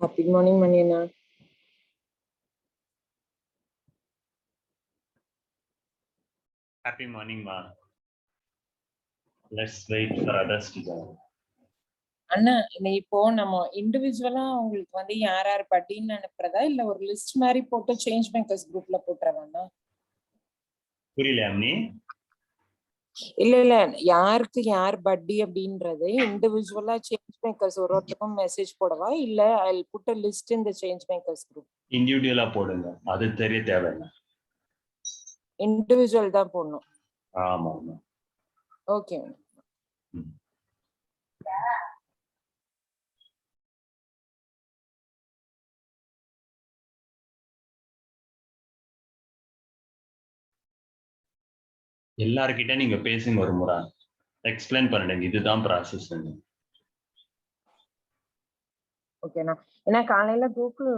Good morning, Manina. Happy morning, ma. Let's wait for others to join. அண்ணா இப்போ நம்ம இண்டிவிஜுவலா உங்களுக்கு வந்து யார் யார் பட்டின்னு அனுப்புறதா இல்ல ஒரு லிஸ்ட் மாதிரி போட்டு சேஞ்ச் மேக்கர்ஸ் குரூப்ல போட்டுறவாண்ணா? புரியல அம்மி. இல்ல யாருக்கு யார் பட்டி அப்படின்றது இண்டிவிஜுவலா சேஞ்ச் மேக்கர்ஸ் ஒருத்தருக்கும் மெசேஜ் போடவா இல்ல I put a list in the change makers group? இண்டிவிஜுவலா போடுங்க, அது தெரிய தேவையில்லை. இண்டிவிஜுவல் தான் போடணும். ஆமா ஆமா. ஓகே. எல்லார்கிட்ட நீங்க பேசுங்க ஒரு முறை, எக்ஸ்பிளைன் பண்ணிடுங்க இதுதான் ப்ராசஸ். ஓகேண்ணா. ஏன்னா காலையில கூகுள்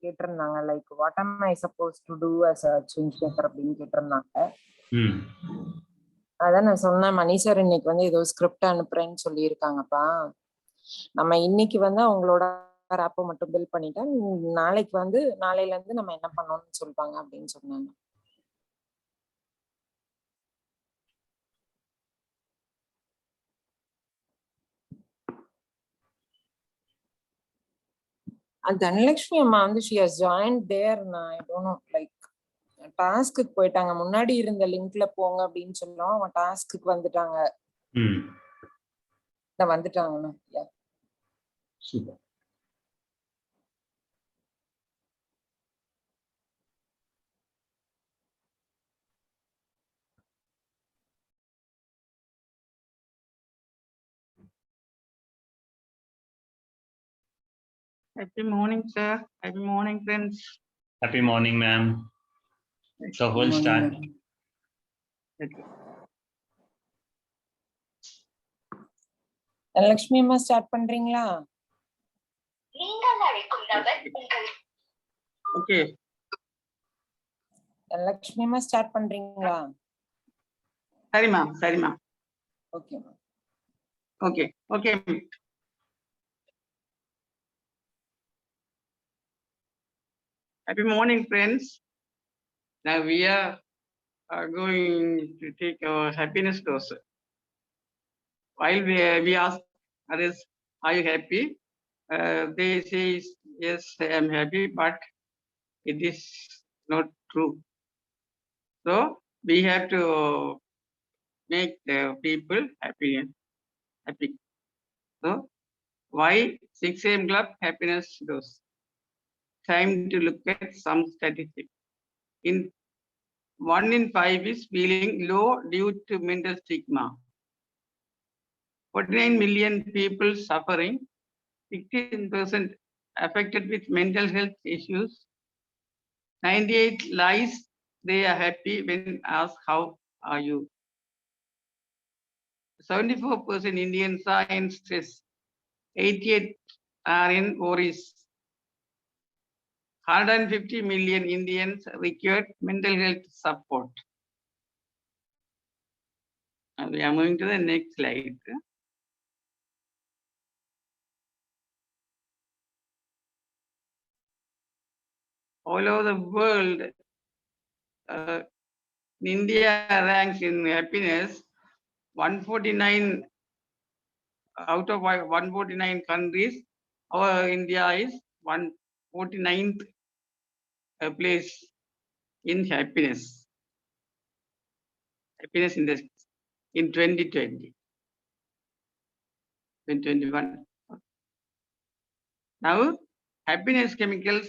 கேட்டிருந்தாங்க like what am I suppose to do as a change maker அப்படின்னு கேட்டிருந்தாங்க. அதான் நான் சொன்னேன், மணி சார் இன்னைக்கு வந்து ஏதோ ஸ்கிரிப்ட் அனுப்புறேன்னு சொல்லியிருக்காங்கப்பா. நம்ம இன்னைக்கு வந்து அவங்களோட ஆப்பை மட்டும் பில் பண்ணிட்டா நாளைக்கு வந்து நாளையில இருந்து நம்ம என்ன பண்ணணும்னு சொல்லுவாங்க அப்படின்னு சொன்னாங்க. தனலட்சுமி அம்மா வந்து she has joined there. நான் I don't know like task போயிட்டாங்க. முன்னாடி இருந்த லிங்க்ல போங்க அப்படின்னு சொன்னோம், அவங்க டாஸ்க்கு வந்துட்டாங்க. வந்துட்டாங்கண்ணா. Super. Happy morning, sir. Happy morning, friends. Happy morning, ma'am. So we'll start. Dhanalakshmi அம்மா ஸ்டார்ட் பண்றீங்களா? Okay. தனலட்சுமி அம்மா ஸ்டார்ட் பண்றீங்களா? சரிமா. Okay. Okay. Happy morning, friends. Now we are going to take our happiness dose. While we ask others, are you happy? They say, yes, I am happy, but it is not true. So we have to make the people happy. So why 6 a.m. club happiness dose? Time to look at some statistics. 1 in 5 is feeling low due to mental stigma. 49 million people suffering, 16% affected with mental health issues. 98 lies they are happy when asked how are you. 74% Indians are in stress. 88 are in worries. 150 million Indians required mental health support. And we are moving to the next slide. All over the world, India ranks in happiness 149 out of 149 countries. Our India is 149th place in happiness. Happiness index in 2020. 2021. Now, happiness chemicals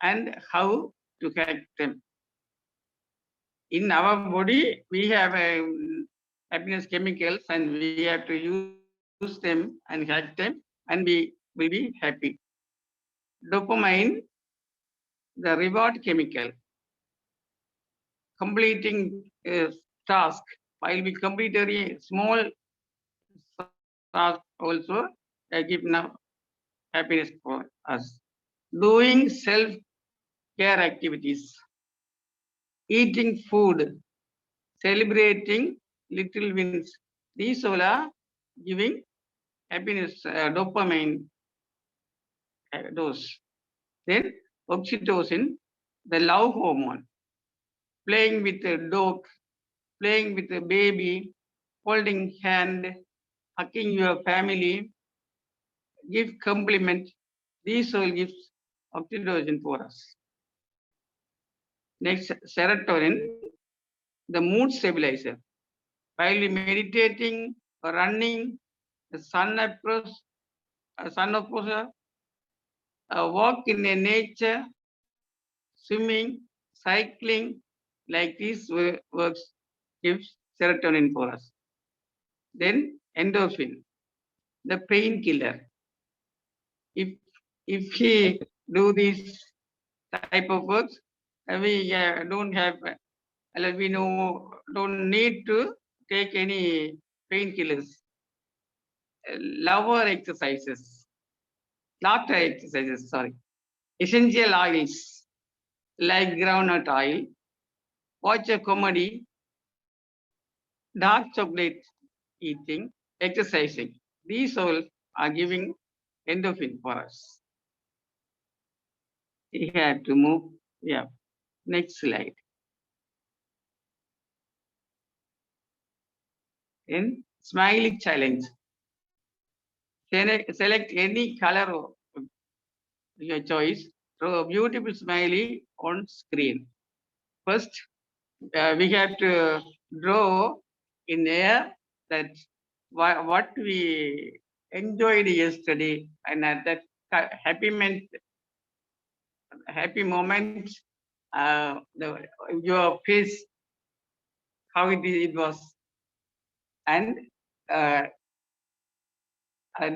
and how to hack them. In our body, we have happiness chemicals and we have to use them and hack them and we will be happy. Dopamine, the reward chemical. Completing a task, while we complete a small task also, give now happiness for us. Doing self-care activities, eating food, celebrating little wins. These all are giving happiness, dopamine. dose. Then oxytocin, the love hormone, playing with a dog, playing with a baby, holding hand, hugging your family, give compliment. These all gives oxytocin for us. Next, serotonin, the mood stabilizer. While we meditating or running, the sun approach, walk in the nature, swimming, cycling, like this works gives serotonin for us. Then endorphin, the painkiller. If he do this type of works, we don't have, we don't need to take any painkillers. Lover exercises, laughter exercises, sorry. Essential oils like groundnut oil, watch a comedy, dark chocolate eating, exercising. These all are giving endorphin for us. We have to move. Yeah. Next slide. In smiley challenge. Select any color of your choice. Draw a beautiful smiley on screen. First, we have to draw in air that what we enjoyed yesterday and at that happy moment, your face, how it was, and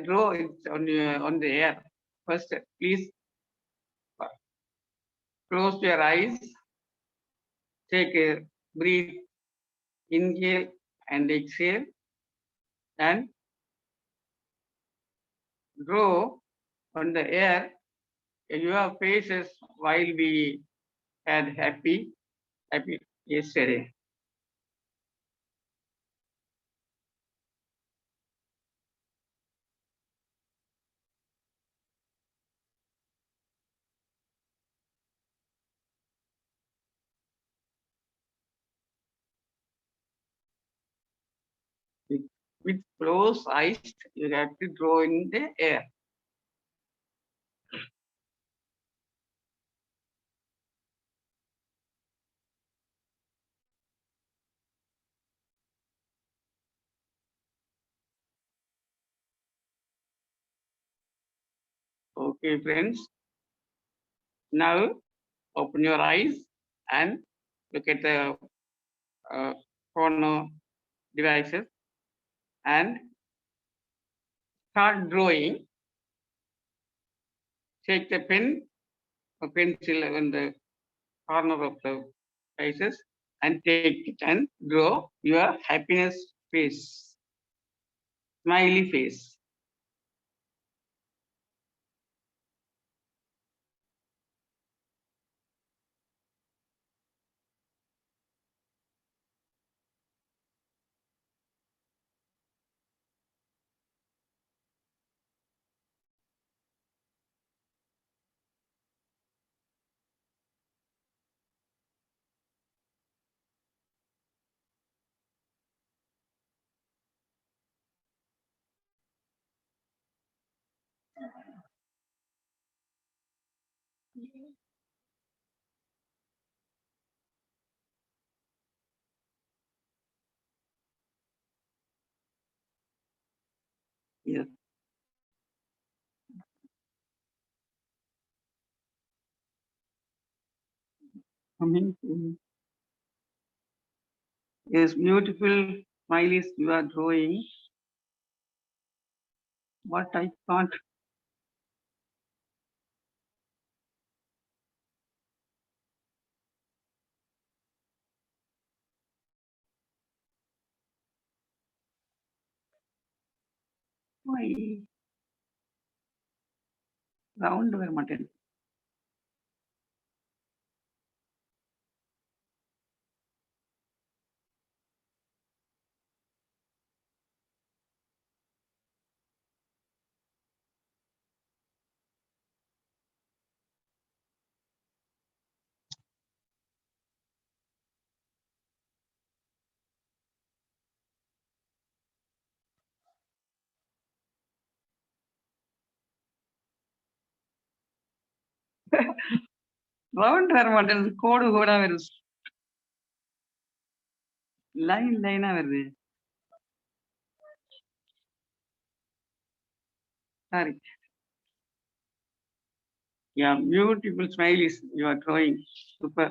draw it on the air. First, please close your eyes, take a breathe, inhale and exhale, and draw on the air your faces while we had happy yesterday. With closed eyes, you have to draw in the air. Okay, friends. Now open your eyes and look at the phone devices and start drawing. Take the pen or pencil on the corner of the faces and take it and draw your happiness face, smiley face. Yes. Coming to yes, beautiful smileys you are drawing. What I can't. Why? Round over mutton. Round வரமாட்டேன் கோடு கோடா வருது லைனா வருது sorry Yeah, beautiful smileys you are drawing. Super.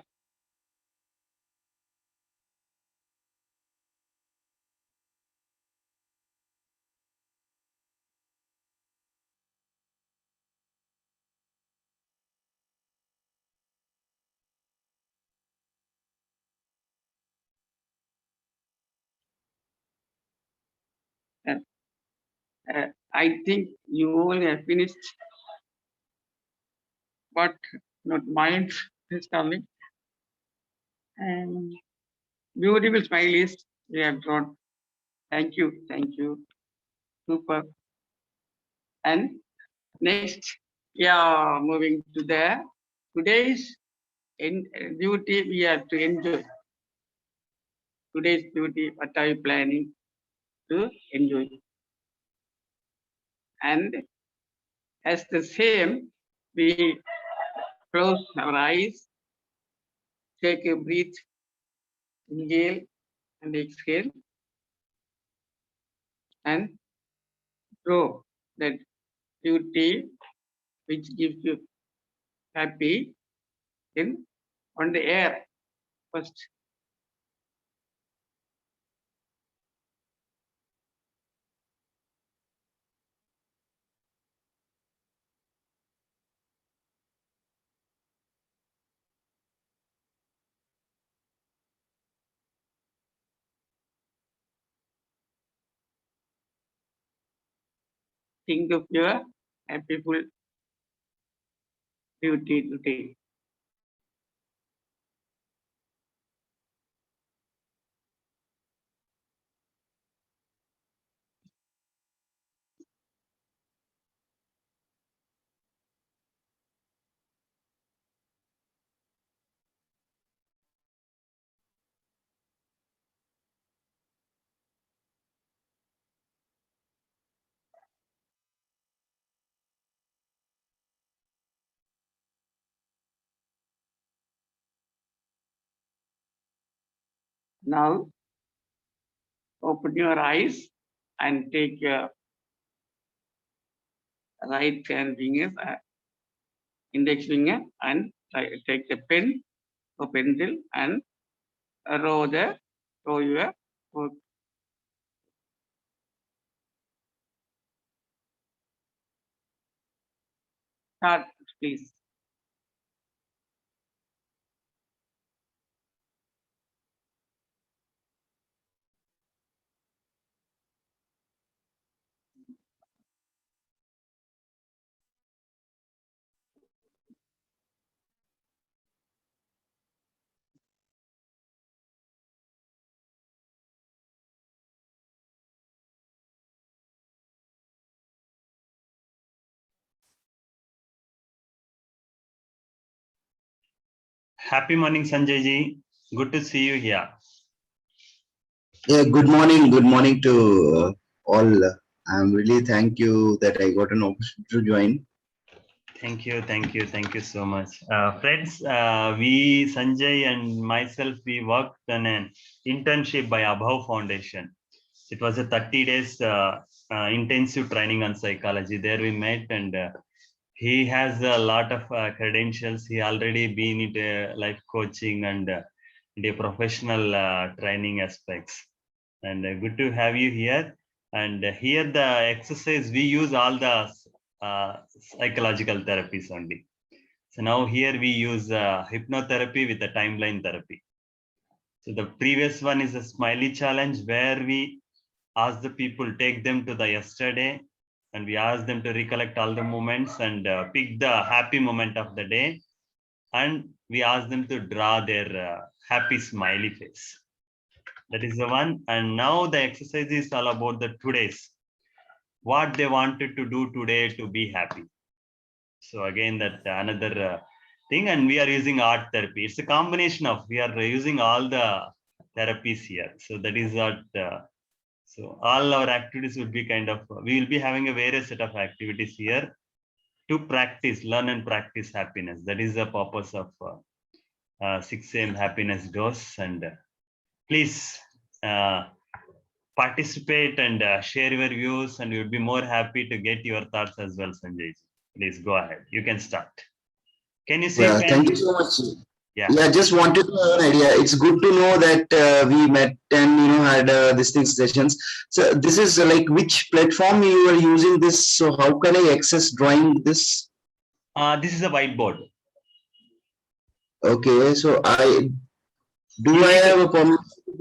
I think you all have finished, but not mind is coming. And beautiful smileys you have drawn. Thank you, thank you. Super. And next, yeah, moving to the today's duty we have to enjoy. Today's duty, what are you planning to enjoy? And as the same, we close our eyes, take a breath, inhale and exhale, and draw that duty which gives you happy in on the air first. Think of your happyful duty today. Now, open your eyes and take your right hand finger, index finger, and take the pen or pencil and draw your work. Start, please. Happy morning, Sanjay ji. Good to see you here. Yeah, good morning to all. I'm really thank you that I got an opportunity to join. Thank you so much. Friends, we, Sanjay and myself, we worked on an internship by Abhav Foundation. It was a 30 days intensive training on psychology. There we met, and he has a lot of credentials. He already been into life coaching and into professional training aspects. And good to have you here. And here the exercise, we use all the psychological therapies only. So now here we use hypnotherapy with the timeline therapy. So the previous one is a smiley challenge where we ask the people, take them to the yesterday, and we ask them to recollect all the moments and pick the happy moment of the day. And we ask them to draw their happy smiley face. That is the one. And now the exercise is all about the today's, what they wanted to do today to be happy. So again, that another thing, and we are using art therapy. It's a combination of, we are using all the therapies here. So that is what, so all our activities would be kind of, we will be having a various set of activities here. to practice, learn and practice happiness. That is the purpose of 6 a.m. happiness dose. And please participate and share your views, and we'll be more happy to get your thoughts as well, Sanjay. Please go ahead. You can start. Can you see? Yeah, thank you so much. Yeah. Yeah, just wanted to have an idea. It's good to know that we met and had these things sessions. So this is like which platform you are using this. So how can I access drawing this? This is a whiteboard. Okay, so I have a permission?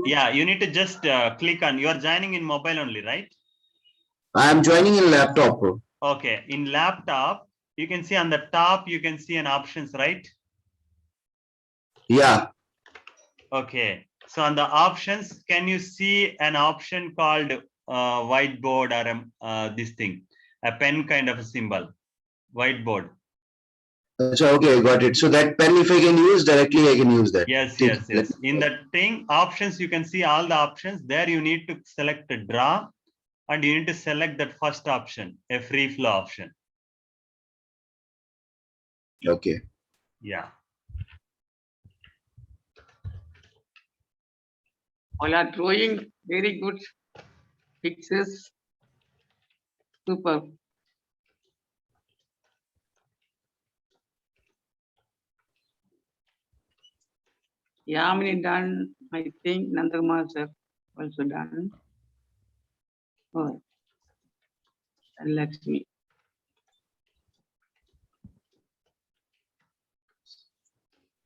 Yeah, you need to just click on. You are joining in mobile only, right? I am joining in laptop. Okay, in laptop, you can see on the top, you can see an options, right? Yeah. Okay, so on the options, can you see an option called whiteboard or this thing, a pen kind of a symbol, whiteboard? So okay, got it. So that pen, if I can use directly, I can use that. Yes, yes, yes. In that thing, options, you can see all the options. There you need to select a draw, and you need to select that first option, a free flow option. Okay. Yeah. All are drawing very good pictures. Super. Yamini done, I think Nandakumar sir also done. Oh, and Lakshmi.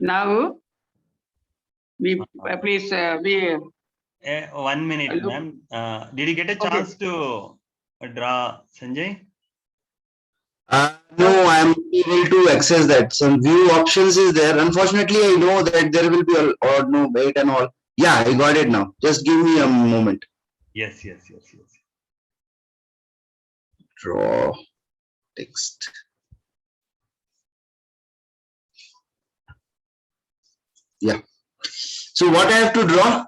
Now, please be 1 minute, Hello. ma'am. Did you get a chance to draw, Sanjay? No, I am able to access that. Some view options is there. Unfortunately, I know that there will be or no wait and all. Yeah, I got it now. Just give me a moment. Yes, yes, yes, yes. Draw text. Yeah. So what I have to draw?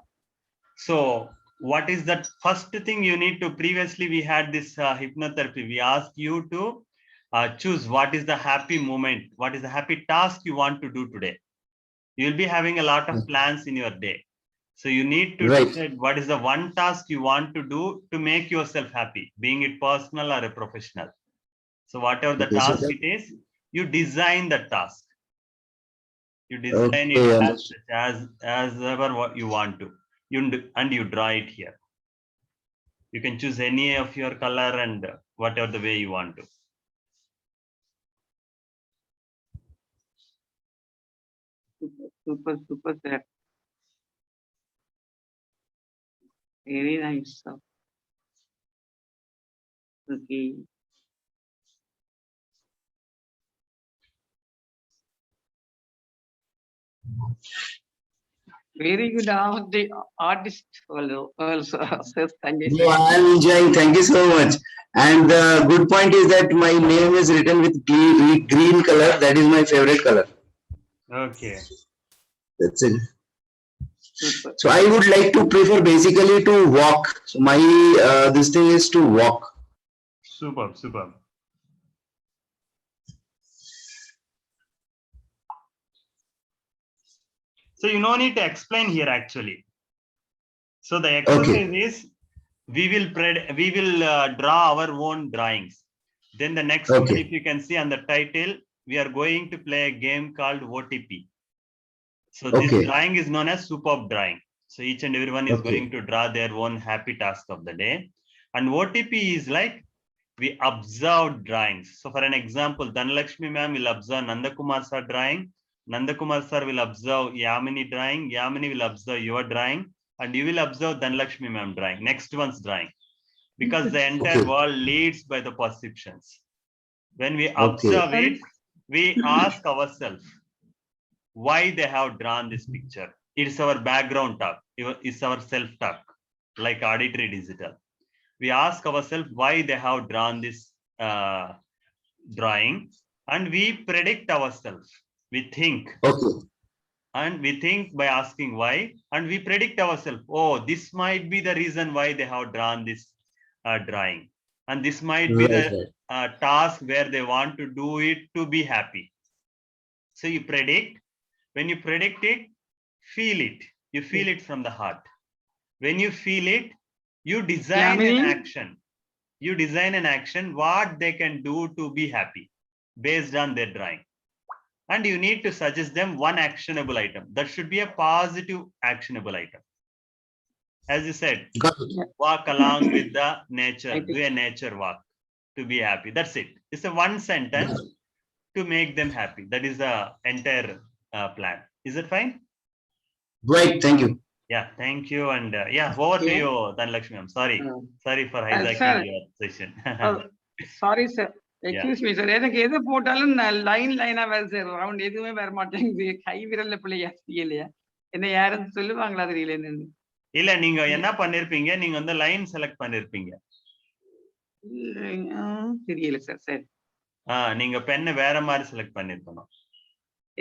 So what is that first thing you need to? Previously, we had this hypnotherapy. We asked you to choose what is the happy moment, what is the happy task you want to do today. You will be having a lot of plans in your day. So you need to decide what is the one task you want to do to make yourself happy, being it personal or a professional. So whatever the task it is, you design the task. You design it as ever what you want to. And you draw it here. You can choose any of your color and whatever the way you want to. super, sir. Very nice. Okay. Very good artist also. No, I am enjoying. Thank you so much. And the good point is that my name is written with green color. That is my favorite color. Okay. That's it. So I would like to prefer basically to walk. So my this thing is to walk. Super, super. So you no need to explain here actually. So the exercise is we will draw our own drawings. Then the next one, if you can see on the title, we are going to play a game called OTP. So this drawing is known as superb drawing. So each and everyone is going to draw their own happy task of the day. And OTP is like we observe drawings. So for an example, Dhanalakshmi ma'am will observe Nandakumar sir drawing. Nandakumar sir will observe Yamini drawing. Yamini will observe your drawing. And you will observe Dhanalakshmi ma'am drawing. Next one's drawing. Because the entire world leads by the perceptions. When we observe it, we ask ourselves why they have drawn this picture. It's our background talk. It's our self-talk, like auditory digital. We ask ourselves why they have drawn this drawing, and we predict ourselves. We think. And we think by asking why, and we predict ourselves, oh, this might be the reason why they have drawn this drawing. And this might be Right, the right. task where they want to do it to be happy. So you predict. When you predict it, feel it. You feel it from the heart. When you feel it, you design an action. You design an action, what they can do to be happy based on their drawing. And you need to suggest them one actionable item. That should be a positive actionable item. As you said, Got it. walk along with the nature, I think- do a nature walk to be happy. That's it. It's a one sentence to make them happy. That is the entire plan. Is it fine? Right, thank you. Yeah, thank you. And yeah, over to Okay. you, Dhanlakshmi. I'm sorry. Sorry for sir. hijacking your session. Sorry sir Yeah. Excuse me sir எனக்கு எது போட்டாலும் லைனா வேற sir round எதுவுமே வர மாட்டேங்குது கை விரல்ல பிள்ளையா தெரியலையா என்ன யாரும் சொல்லுவாங்களா தெரியல என்னன்னு இல்ல நீங்க என்ன பண்ணிருப்பீங்க, நீங்க வந்து லைன் செலக்ட் பண்ணிருப்பீங்க. தெரியல சார் சரி நீங்க பெண்ணை வேற மாதிரி செலக்ட் பண்ணிருக்கணும்.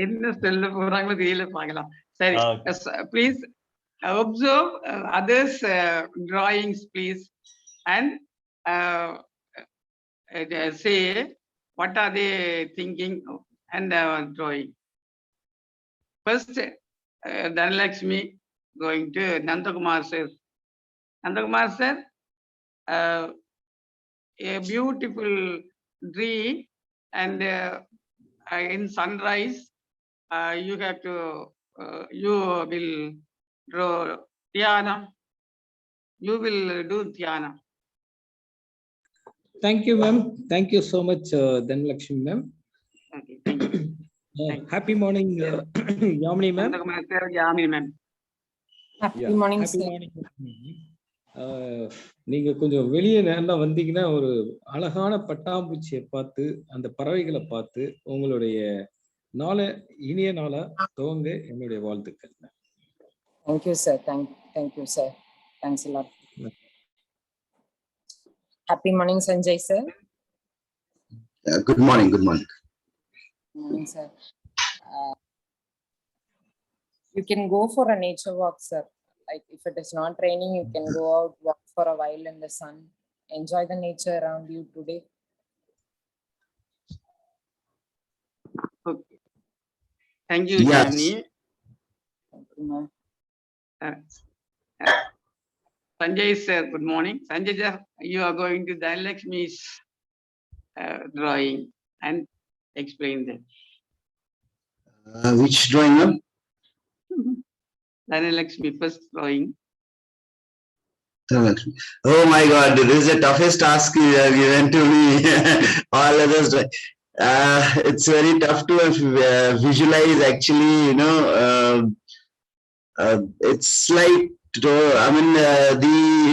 என்ன சொல்ல போறாங்களோ தெரியல பார்க்கலாம் சரி please observe others drawings please and say what are they thinking and drawing. First, Dhanalakshmi going to Nandakumar sir. Nandakumar sir, a beautiful tree and in sunrise, you have to, you will draw Dhyana. You will do Dhyana. Thank you, ma'am. Thank you so much, Dhanalakshmi, ma'am. Okay, thank you. Happy morning, Yamini, ma'am. Nandakumar sir, Yamini ma'am. Happy morning, Happy sir. morning. நீங்க கொஞ்சம் வெளியே நல்லா வந்தீங்கன்னா ஒரு அழகான பட்டாம்பூச்சியை பார்த்து அந்த பறவைகளை பார்த்து உங்களுடைய நாளை இனிய நாளா துவங்க என்னுடைய வாழ்த்துக்கள். Thank you, sir. Thank you, sir. Thanks a lot. Happy morning, Sanjay, sir. Good morning, good morning. Good morning, sir. You can go for a nature walk, sir. Like if it is not raining, you can go out, walk for a while in the sun. Enjoy the nature around you today. Okay. Thank you, Yes. Yamini. Thank you, ma'am. Sanjay sir, good morning. Sanjay sir, you are going to Dhanalakshmi's drawing and explain that. Which drawing, ma'am? Dhanalakshmi first drawing. Oh my God, this is the toughest task you have given to me. All others, it's very tough to visualize actually, you know, it's like,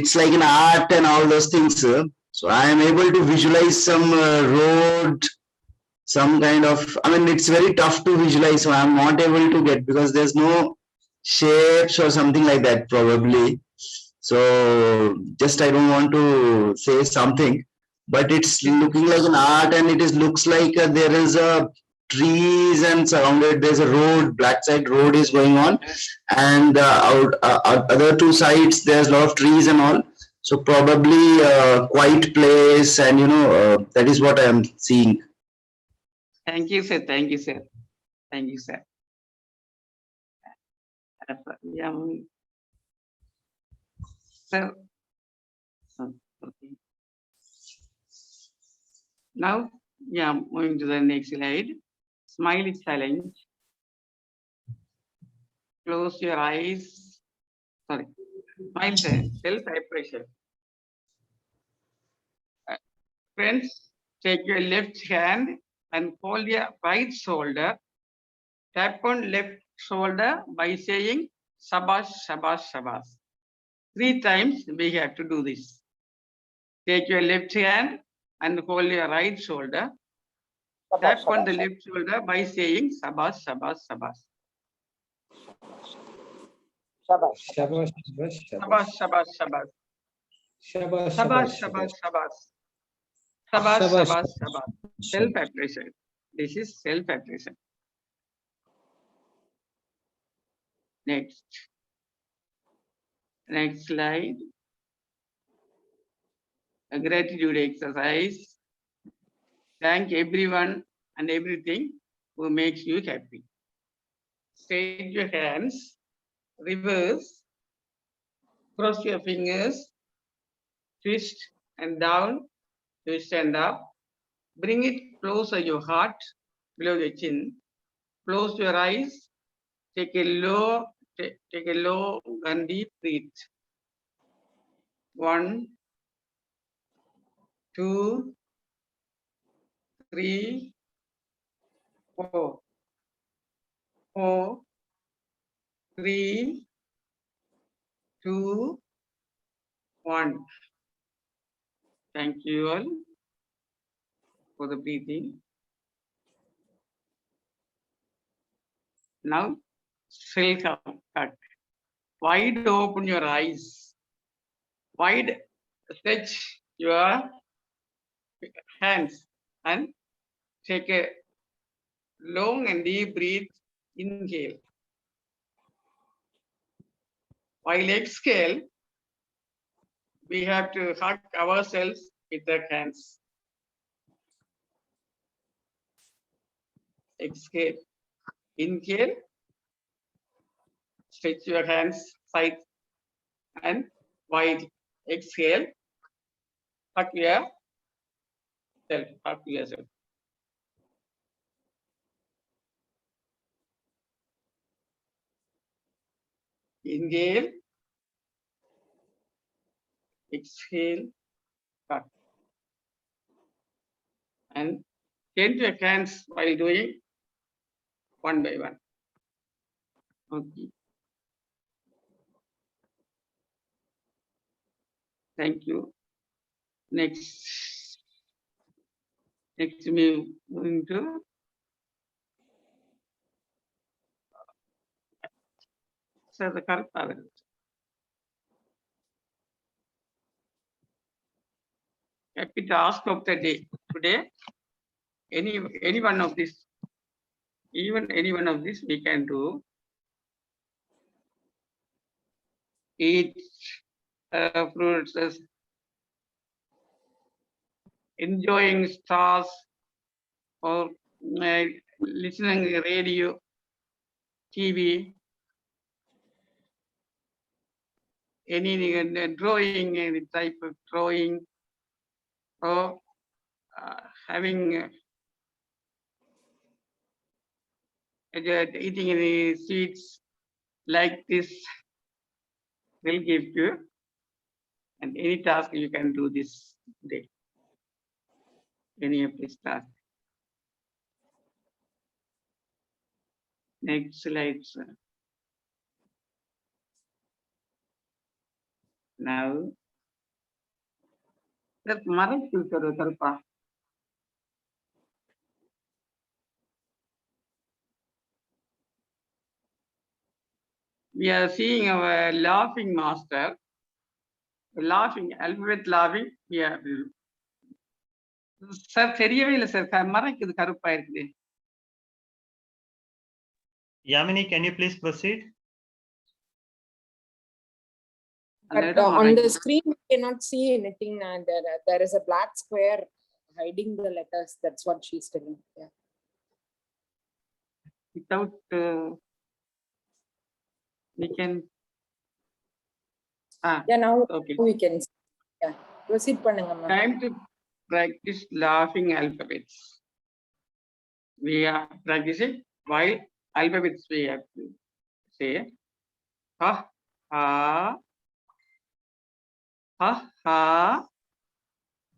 it's like an art and all those things. So I am able to visualize some road, some kind of, it's very tough to visualize. So I'm not able to get, because there's no shapes or something like that probably. So just I don't want to say something, but it's looking like an art, and it looks like there is a trees and surrounded, there's a road, black side road is going on, and other two sides there's a lot of trees and all. So probably quiet place, and you know, that is what I am seeing. Thank you, sir. Thank you, sir. Thank you, sir. Sir. Okay. Now, yeah, moving to the next slide. Smiley challenge. Close your eyes. Sorry. Smile, sir. Self-appreciation. Friends, take your left hand and hold your right shoulder. Tap on left shoulder by saying Shabash, Shabash, Shabash. 3 times we have to do this. Take your left hand and hold your right shoulder. Tap on the left shoulder by saying Shabash, Shabash, Shabash. Shabash. Shabash, Shabash, shabash, Shabash, Shabash. shabash, Shabash, shabash, Shabash, shabash. Shabash. Shabash, Shabash, Shabash, shabash. Shabash. Self-appreciation. This is self-appreciation. Next slide. a gratitude exercise. Thank everyone and everything who makes you happy. Straight your hands, reverse, cross your fingers, twist and down, twist and up. Bring it closer your heart, below your chin. Close your eyes. Take a low and deep breath. 1, 2, 3, 4. 4, 3, 2, 1. Thank you all for the breathing. Now, self-cut. Wide open your eyes. Wide stretch your hands and take a long and deep breath. Inhale. While exhale, we have to hug ourselves with the hands. Exhale. Inhale. Stretch your hands side and wide. Exhale. Hug yourself. Hug yourself. Inhale. Exhale. Hug. And change your hands while doing one by one. Okay. Thank you. Next we moving to the correct pattern. Happy task of the day. Today, any one of this, even any one of this we can do. Eat fruits, enjoying stars, or listening radio, TV, any drawing, any type of drawing, or having eating any sweets like this will give you, and any task you can do this day. Any of this task. Next slide, sir. Now, that Mara filter, we are seeing our laughing master, laughing, alphabet laughing. Yeah. Sir, தெரியவே இல்லை sir, மறைக்குது கருப்பா இருக்குது. Yamini, can you please proceed? But on the screen, we cannot see anything. There is a black square hiding the letters. That's what she's telling. Yeah. Without, we can. Yeah, now okay. we can. Yeah, proceed pannunga ma'am. Time to practice laughing alphabets. We are practicing while alphabets we have to say ha ha ha ha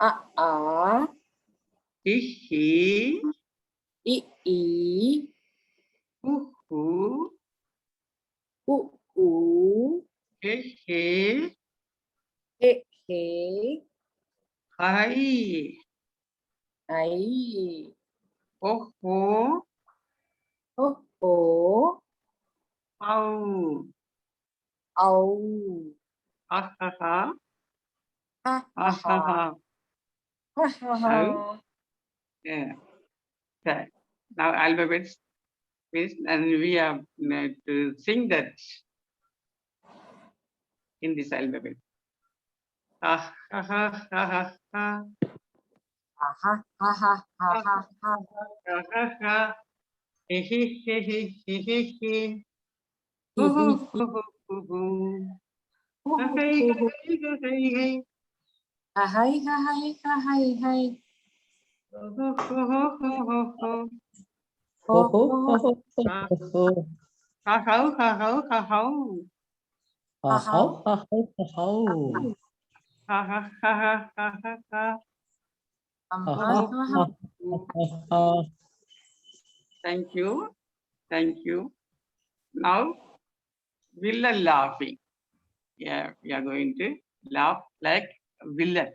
hi hi hu hu he he hi ho ho au ha ha ha yeah. Now alphabets is, and we have to sing that in this alphabet. ha ha ha ha ha. Ha ha ha ha ha ha ha. Ha ha ha. He he he he he he he. Hee Hoo hoo hee hee. hoo hoo hoo hoo. Hoo Ha hoo hey hoo ha hoo. hey ha hey hey. Ha hai ha hai ha hai hai. Ho ho ho ho ho ho ho. Ho ho, ho. ho, ho, ho, Ha ho, ho. ha ho ha ho ha ho. Ha, Ha how, ha. ha, how, ha, how. Ha ha ha ha ha ha ha. Um Ha, Ho ha ha, ho ha ho ha. ha, ho. ha, ha. Thank you. Thank you. Now, villain laughing. Yeah, we are going to laugh like a villain.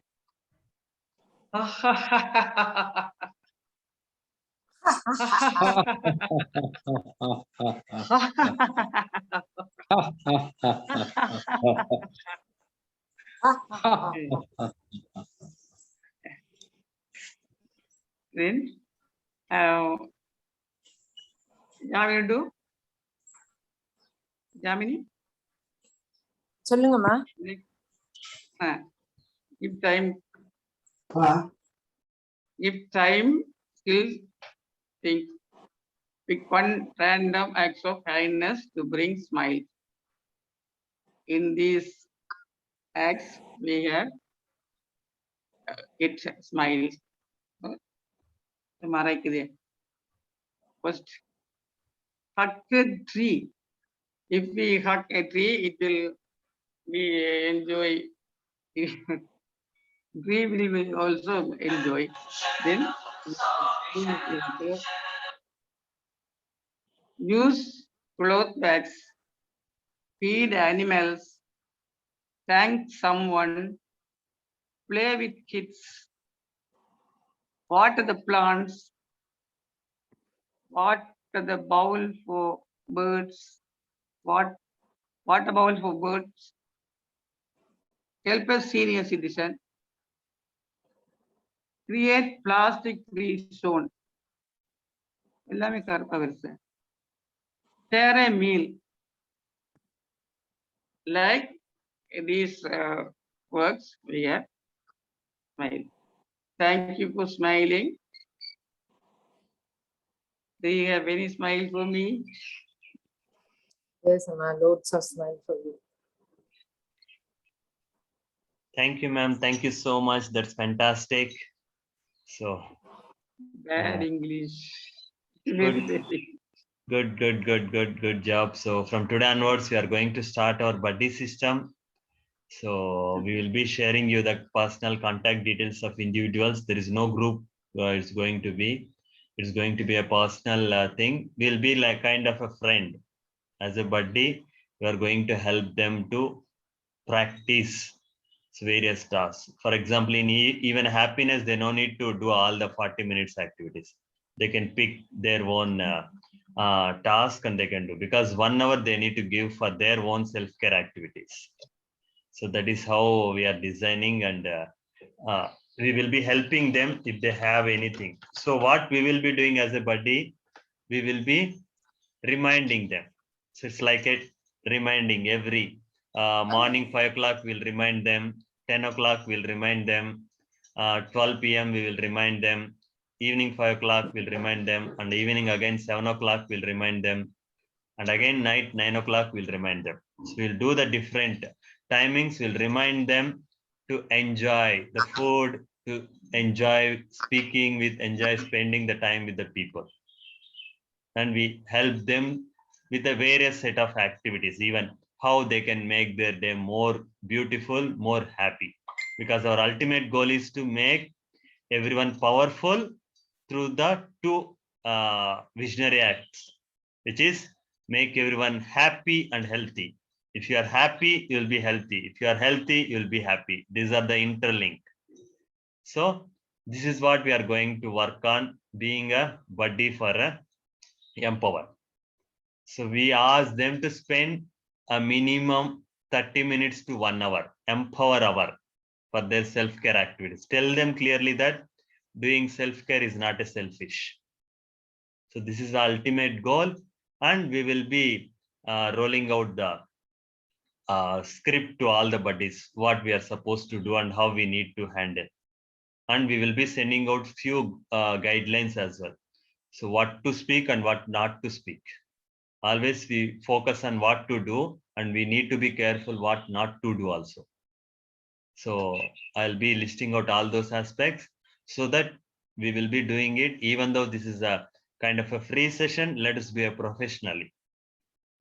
Then, Jamini do? Jamini? சொல்லுங்கம்மா. Give time, skill, think. Pick one random act of kindness to bring smile. In these acts, we have get smiles. First, hug a tree. If we hug a tree, it will be enjoy. Tree will also enjoy. Then use cloth bags, feed animals, thank someone, play with kids, water the plants, water the bowl for birds, water bowl for birds, help a senior citizen, create plastic free zone. எல்லாமே கரெக்டா வருது. Share a meal. Like these works, we have smile. Thank you for smiling. Do you have any smile for me? Yes, Amma. Loads of smile for you. Thank you, ma'am. Thank you so much. That's fantastic. So Bad English. Good. Good job. So from today onwards, we are going to start our buddy system. So we will be sharing you the personal contact details of individuals. There is no group. It's going to be a personal thing. We'll be like kind of a friend. As a buddy, we are going to help them to practice various tasks. For example, in even happiness, they no need to do all the 40 minutes activities. They can pick their own task and they can do, because 1 hour they need to give for their own self-care activities. So that is how we are designing, and we will be helping them if they have anything. So what we will be doing as a buddy, we will be reminding them. So it's like a reminding every morning 5 o'clock we'll remind them, 10 o'clock we'll remind them, 12 p.m. we will remind them, evening 5 o'clock we'll remind them, and evening again 7 o'clock we'll remind them, and again night 9 o'clock we'll remind them. So we'll do the different timings. We'll remind them to enjoy the food, to enjoy speaking with, enjoy spending the time with the people, and we help them with a various set of activities, even how they can make their day more beautiful, more happy, because our ultimate goal is to make everyone powerful through the two visionary acts, which is make everyone happy and healthy. If you are happy, you will be healthy. If you are healthy, you will be happy. These are the interlinked. So this is what we are going to work on, being a buddy for a empower. So we ask them to spend a minimum 30 minutes to 1 hour, empower hour, for their self-care activities. Tell them clearly that doing self-care is not a selfish. So this is the ultimate goal, and we will be rolling out the script to all the buddies, what we are supposed to do and how we need to handle. And we will be sending out few guidelines as well. So what to speak and what not to speak. Always we focus on what to do, and we need to be careful what not to do also. So I'll be listing out all those aspects so that we will be doing it. Even though this is a kind of a free session, let us be a professionally.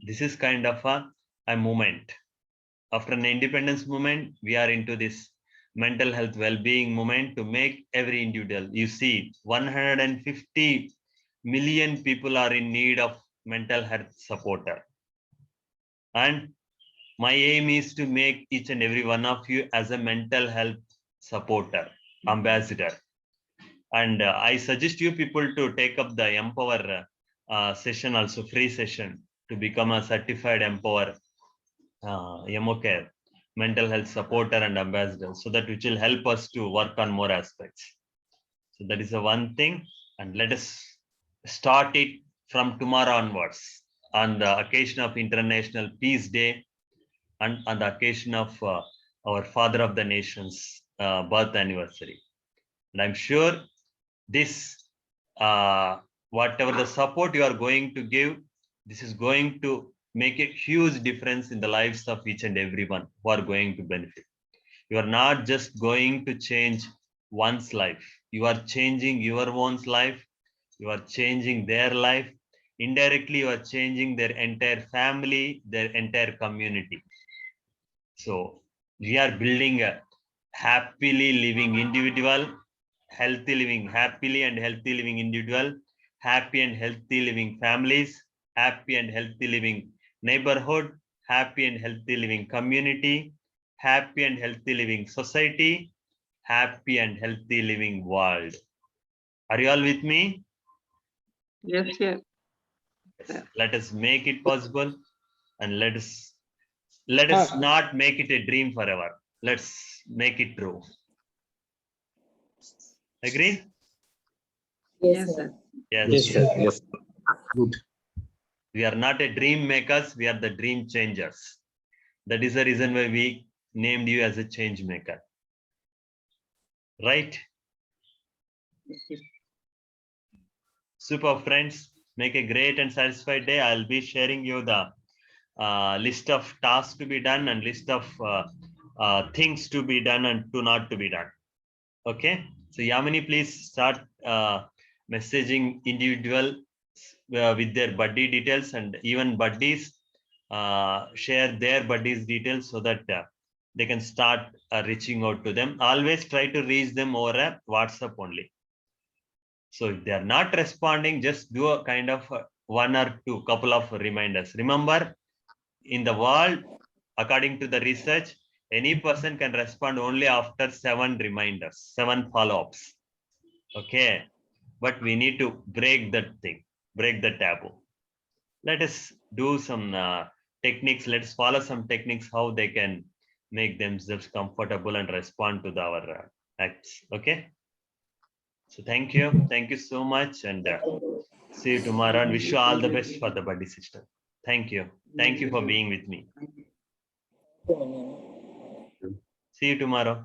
This is kind of a movement. After an independence movement, we are into this mental health well-being movement to make every individual. You see, 150 million people are in need of mental health supporter. And my aim is to make each and every one of you as a mental health supporter, ambassador. And I suggest you people to take up the Empower session, also free session, to become a certified Empower MOCare, mental health supporter and ambassador, so that which will help us to work on more aspects. So that is the one thing, and let us start it from tomorrow onwards on the occasion of International Peace Day and on the occasion of our Father of the Nation's birth anniversary. And I'm sure this, whatever the support you are going to give, this is going to make a huge difference in the lives of each and everyone who are going to benefit. You are not just going to change one's life. You are changing your own life. You are changing their life. Indirectly, you are changing their entire family, their entire community. So we are building a happily living individual, healthy living, happily and healthy living individual, happy and healthy living families, happy and healthy living neighborhood, happy and healthy living community, happy and healthy living society, happy and healthy living world. Are you all with me? Yes, yes. Yes. Let us make it possible, and let us not make it a dream forever. Let's make it true. Agreed? Yes, Yes, sir. Yes. Yes, sir. Yes. Good. We are not a dream makers, we are the dream changers. That is the reason why we named you as a change maker. Right? Super, friends. Make a great and satisfied day. I'll be sharing you the list of tasks to be done and list of things to be done and to not to be done. Okay. So Yamini, please start messaging individual with their buddy details, and even buddies share their buddies details so that they can start reaching out to them. Always try to reach them over a WhatsApp only. So if they are not responding, just do a kind of one or two couple of reminders. Remember, in the world, according to the research, any person can respond only after 7 reminders, 7 follow-ups. Okay, but we need to break that thing, break the taboo. Let us do some techniques. Let's follow some techniques how they can make themselves comfortable and respond to our acts. Okay. So thank you so much, and see you tomorrow. And wish you all the best for the buddy system. Thank you for being with me. See you tomorrow.